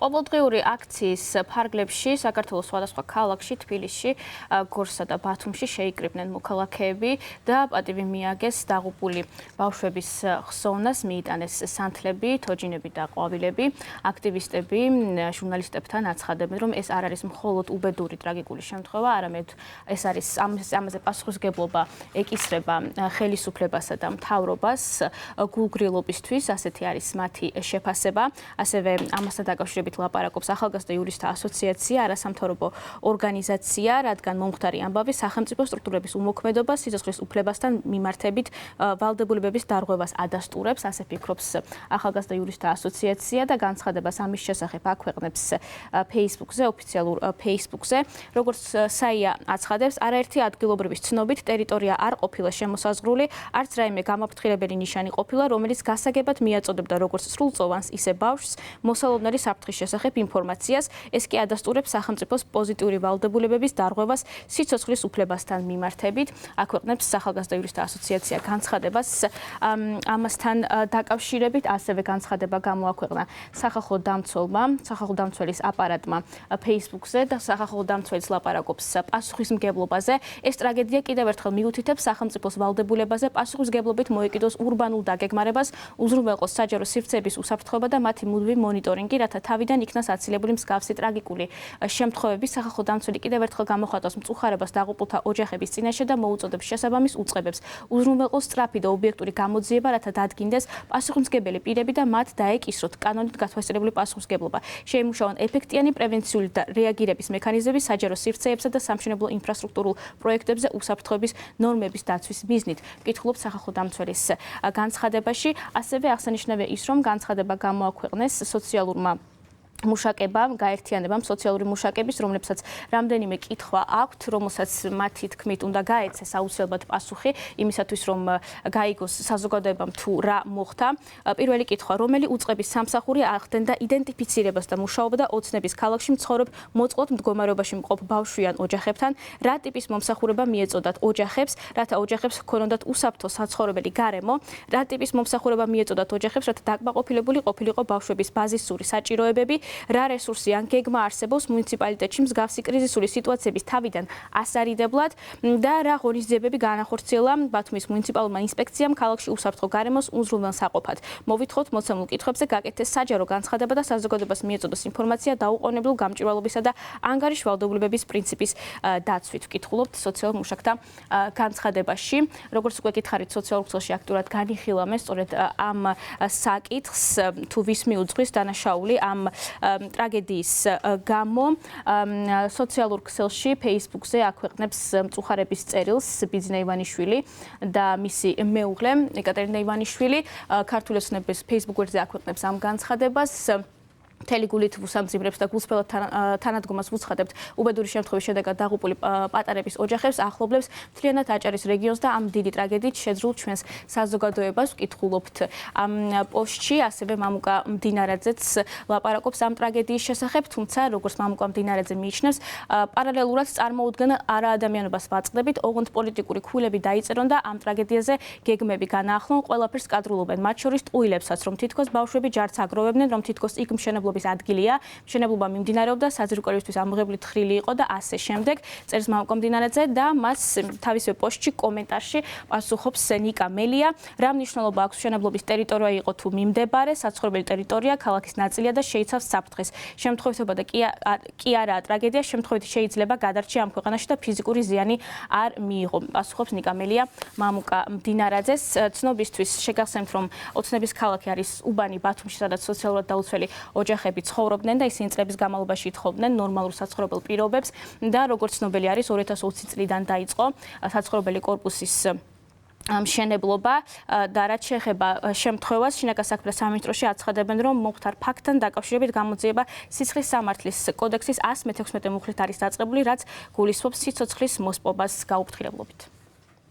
ყოველდღიური აქციის ფარგლებში საქართველოს სხვადასხვა ქალაქში, თბილისში, გორსა და ბათუმში შეიკრიბნენ მოქალაქეები და პატივი მიაგეს დაღუპული ბავშვების ხსოვნას, მიიტანეს სანთლები, თოჯინები და ყვავილები. აქტივისტები ჟურნალისტებთან აცხადებენ, რომ ეს არ არის მხოლოდ უბედური ტრაგიკული შემთხვევა, არამედ ეს არის ამაზე პასუხისმგებლობა ეკისრება ხელისუფლებასა და მთავრობას გულგრილობისთვის, ასეთი არის მათი შეფასება. ასევე ამასთან დაკავშირებით ლაპარაკობს ახალგაზრდა იურისტთა ასოციაცია, არასამთავრობო ორგანიზაცია, რადგან მომხდარი ამბავი სახელმწიფო სტრუქტურების უმოქმედობას, სიცოცხლის უფლებასთან მიმართებით ვალდებულებების დარღვევას ადასტურებს, ასე ფიქრობს ახალგაზრდა იურისტთა ასოციაცია და განცხადებას ამის შესახებ აქვეყნებს Facebook-ზე, ოფიციალურ Facebook-ზე. როგორც საია აცხადებს, არაერთი ადგილობრივის ცნობით ტერიტორია არ ყოფილა შემოსაზღვრული, არც რაიმე გამაფრთხილებელი ნიშანი ყოფილა, რომელიც გასაგებად მიაწოდებდა როგორც სრულწლოვანს, ისე ბავშვს მოსალოდნელი საფრთხის შესახებ ინფორმაციას. ეს კი ადასტურებს სახელმწიფოს პოზიტიური ვალდებულებების დარღვევას სიცოცხლის უფლებასთან მიმართებით. აქვეყნებს ახალგაზრდა იურისტთა ასოციაცია განცხადებას ამასთან დაკავშირებით, ასევე განცხადება გამოაქვეყნა სახალხო დამცველმა, სახალხო დამცველის აპარატმა Facebook-ზე და სახალხო დამცველიც ლაპარაკობს პასუხისმგებლობაზე. ეს ტრაგედია კიდევ ერთხელ მიუთითებს სახელმწიფოს ვალდებულებაზე პასუხისმგებლობით მოეკიდოს ურბანულ დაგეგმარებას, უზრუნველყოს საჯარო სივრცეების უსაფრთხოება და მათი მუდმივი მონიტორინგი, რათა თავიდან იქნას აცილებული მსგავსი ტრაგიკული შემთხვევები. სახალხო დამცველი კიდევ ერთხელ გამოხატავს მწუხარებას დაღუპულთა ოჯახების წინაშე და მოუწოდებს შესაბამის უწყებებს უზრუნველყოს სწრაფი და ობიექტური გამოძიება, რათა დადგინდეს პასუხისმგებელი პირები და მათ დაეკისროთ კანონით გათვალისწინებული პასუხისმგებლობა. შეიმუშაონ ეფექტიანი პრევენციული და რეაგირების მექანიზმები საჯარო სივრცეებსა და სამშენებლო ინფრასტრუქტურულ პროექტებზე უსაფრთხოების ნორმების დაცვის მიზნით. კითხულობს სახალხო დამცველის განცხადებაში. ასევე აღსანიშნავია ის, რომ განცხადება გამოაქვეყნეს სოციალურმა მუშაკებამ, გაერთიანებამ სოციალური მუშაკების, რომლებსაც რამდენიმე კითხვა აქვთ, რომელსაც მათი თქმით უნდა გაეცეს აუცილებლად პასუხი იმისათვის, რომ გაიგოს საზოგადოებამ თუ რა მოხდა. პირველი კითხვა, რომელი უწყების სამსახური ახდენდა იდენტიფიცირებას და მუშაობდა ოცნების ქალაქში მცხოვრებ მოწყვლად მდგომარეობაში მყოფ ბავშვიან ოჯახებთან, რა ტიპის მომსახურება მიეწოდათ ოჯახებს, რათა ოჯახებს ჰქონოდათ უსაფრთხო საცხოვრებელი გარემო, რა ტიპის მომსახურება მიეწოდათ ოჯახებს, რათა დაკმაყოფილებული ყოფილიყო ბავშვების ბაზისური საჭიროებები, რა რესურსი ან გეგმა არსებობს მუნიციპალიტეტში მსგავსი კრიზისული სიტუაციების თავიდან ასარიდებლად და რა ღონისძიებები განახორციელა ბათუმის მუნიციპალურმა ინსპექციამ ქალაქში უსაფრთხო გარემოს უზრუნველსაყოფად. მოვითხოვთ მოცემულ კითხვებზე გაკეთდეს საჯარო განცხადება და საზოგადოებას მიეწოდოს ინფორმაცია დაუყოვნებლივ გამჭვირვალობისა და ანგარიშ ვალდებულებების პრინციპის დაცვით. ვკითხულობთ სოციალურ მუშაკთა განცხადებაში. როგორც უკვე გითხარით, სოციალურ ქსელში აქტიურად განიხილავენ სწორედ ამ საკითხს, თუ ვის მიუძღვის დანაშაული ამ ტრაგედიის გამო. სოციალურ ქსელში Facebook-ზე აქვეყნებს მწუხარების წერილს ბიძინა ივანიშვილი და მისი მეუღლე ეკატერინა ივანიშვილი. ქართული ოცნების Facebook გვერდზე აქვეყნებს ამ განცხადებას. მთელი გულით ვუსამძიმრებს და გულსფრთხილად თანადგომას ვუცხადებთ უბედური შემთხვევის შედეგად დაღუპული პატარების ოჯახებს, ახლობლებს მთლიანად აჭარის რეგიონს და ამ დიდი ტრაგედიით შეძრულ ჩვენს საზოგადოებას. ვკითხულობთ ამ პოსტში, ასევე მამუკა მდინარაძეც ლაპარაკობს ამ ტრაგედიის შესახებ, თუმცა როგორც მამუკა მდინარაძე მიიჩნევს, პარალელურად წარმოუდგენ არაადამიანობას ვაწყდებით, ოღონდ პოლიტიკური ქულები დაიწერონ და ამ ტრაგედიაზე გეგმები განაახლონ, ყველაფერს კადრულობენ, მათ შორის ტყუილებსაც, რომ თითქოს ბავშვები ჯარს აგროვებდნენ, რომ თითქოს იქ მშენებლობის ადგილია, მშენებლობა მიმდინარეობდა, საძირკველისთვის ამოღებული თხრილი იყო და ასე შემდეგ. წერს მამუკა მდინარაძე და მას თავისივე პოსტში კომენტარში პასუხობს ნიკა მელია. რა მნიშვნელობა აქვს მშენებლობის ტერიტორია იყო თუ მიმდებარე, საცხოვრებელი ტერიტორია, ქალაქის ნაწილია და შეიცავს საფრთხეს. შემთხვევითობა და კი არაა ტრაგედია, შემთხვევით შეიძლება გადარჩი ამ ქვეყანაში და ფიზიკური ზიანი არ მიიღო. პასუხობს ნიკა მელია მამუკა მდინარაძეს. ცნობისთვის შეგახსენებთ, რომ ოცნების ქალაქი არის უბანი ბათუმში, სადაც სოციალურად დაუცველი ოჯახები ცხოვრობდნენ და ისინი წლების განმავლობაში ითხოვდნენ ნორმალურ საცხოვრებელ პირობებს და როგორც ცნობილი არის 2020 წლიდან დაიწყო საცხოვრებელი კორპუსის მშენებლობა და რაც შეეხება შემთხვევას, შინაგან საქმეთა სამინისტროში აცხადებენ, რომ მომხდარ ფაქტთან დაკავშირებით გამოძიება სისხლის სამართლის კოდექსის 116 მუხლით არის დაწყებული, რაც გულისხმობს სიცოცხლის მოსპობას გაუფრთხილებლობით.